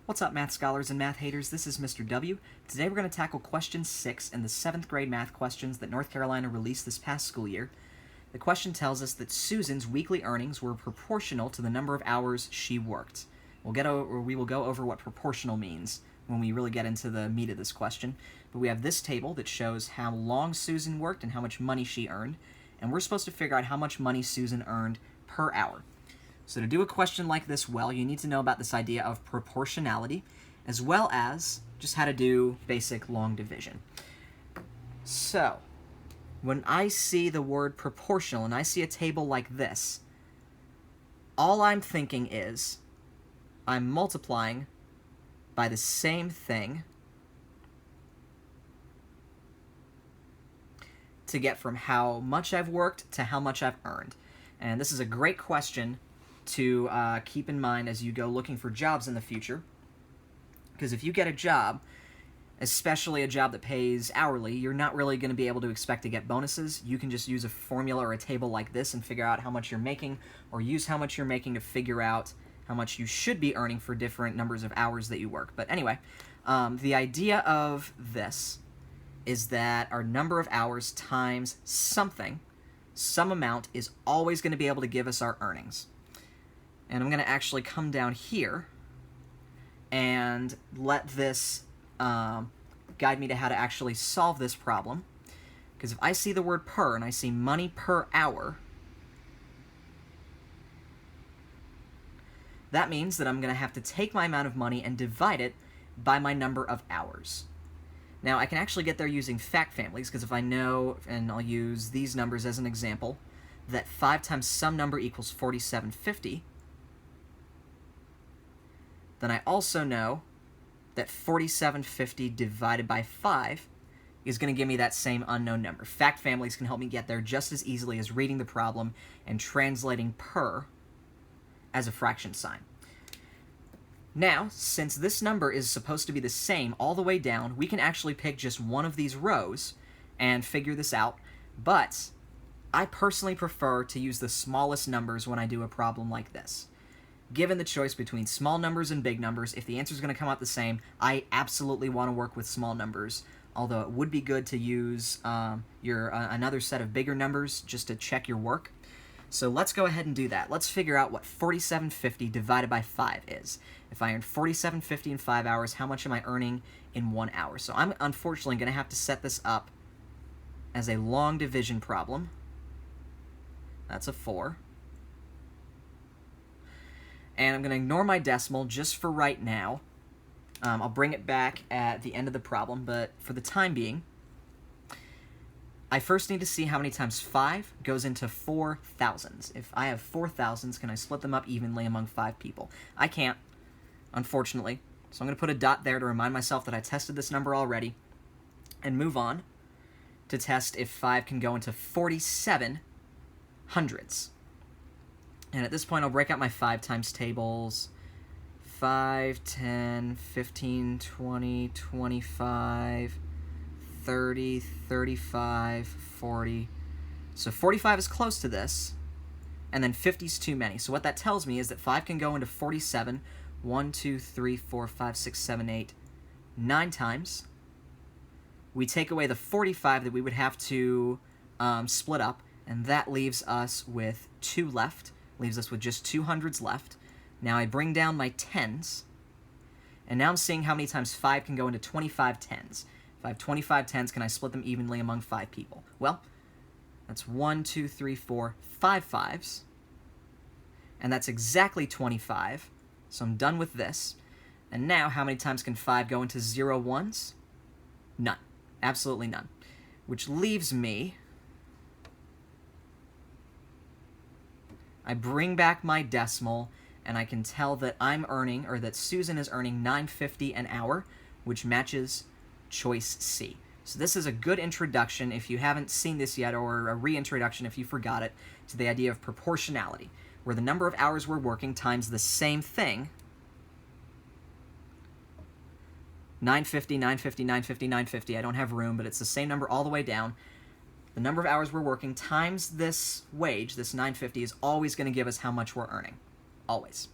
What's up, math scholars and math haters? This is Mr. W. Today we're going to tackle question 6 in the 7th grade math questions that North Carolina released this past school year. The question tells us that Susan's weekly earnings were proportional to the number of hours she worked. We will go over what proportional means when we really get into the meat of this question. But we have this table that shows how long Susan worked and how much money she earned, and we're supposed to figure out how much money Susan earned per hour. So to do a question like this well, you need to know about this idea of proportionality, as well as just how to do basic long division. So, when I see the word proportional and I see a table like this, all I'm thinking is I'm multiplying by the same thing to get from how much I've worked to how much I've earned. And this is a great question to keep in mind as you go looking for jobs in the future, because if you get a job, especially a job that pays hourly, you're not really going to be able to expect to get bonuses. You can just use a formula or a table like this and figure out how much you're making, or use how much you're making to figure out how much you should be earning for different numbers of hours that you work. But anyway, the idea of this is that our number of hours times something, some amount, is always going to be able to give us our earnings. And I'm going to actually come down here and let this guide me to how to actually solve this problem. Because if I see the word per and I see money per hour, that means that I'm going to have to take my amount of money and divide it by my number of hours. Now, I can actually get there using fact families, because if I know, and I'll use these numbers as an example, that 5 times some number equals 4750, then I also know that 4750 divided by 5 is going to give me that same unknown number. Fact families can help me get there just as easily as reading the problem and translating per as a fraction sign. Now, since this number is supposed to be the same all the way down, we can actually pick just one of these rows and figure this out, but I personally prefer to use the smallest numbers when I do a problem like this. Given the choice between small numbers and big numbers, if the answer is going to come out the same, I absolutely want to work with small numbers, although it would be good to use another set of bigger numbers just to check your work. So let's go ahead and do that. Let's figure out what 4750 divided by 5 is. If I earned 4750 in 5 hours, how much am I earning in 1 hour? So I'm unfortunately going to have to set this up as a long division problem. That's a 4. And I'm going to ignore my decimal just for right now. I'll bring it back at the end of the problem, but for the time being, I first need to see how many times 5 goes into 4 thousands. If I have 4 thousands, can I split them up evenly among 5 people? I can't, unfortunately. So I'm going to put a dot there to remind myself that I tested this number already, and move on to test if 5 can go into 47 hundredths. And at this point, I'll break out my 5 times tables. 5, 10, 15, 20, 25, 30, 35, 40. So 45 is close to this, and then 50 is too many. So what that tells me is that 5 can go into 47, 1, 2, 3, 4, 5, 6, 7, 8, 9 times. We take away the 45 that we would have to split up, and that leaves us with 2 left. Leaves us with just 2 hundreds left. Now I bring down my tens, and now I'm seeing how many times 5 can go into 25 tens. If I have 25 tens, can I split them evenly among 5 people? Well, that's 1, 2, 3, 4, 5 fives, and that's exactly 25, so I'm done with this. And now, how many times can 5 go into 0 ones? None. Absolutely none. Which leaves me... I bring back my decimal, and I can tell that I'm earning, or that Susan is earning $9.50 an hour, which matches choice C. So this is a good introduction, if you haven't seen this yet, or a reintroduction if you forgot it, to the idea of proportionality, where the number of hours we're working times the same thing, 950, 950, 950, 950, I don't have room, but it's the same number all the way down. The number of hours we're working times this wage, this $9.50, is always going to give us how much we're earning. Always.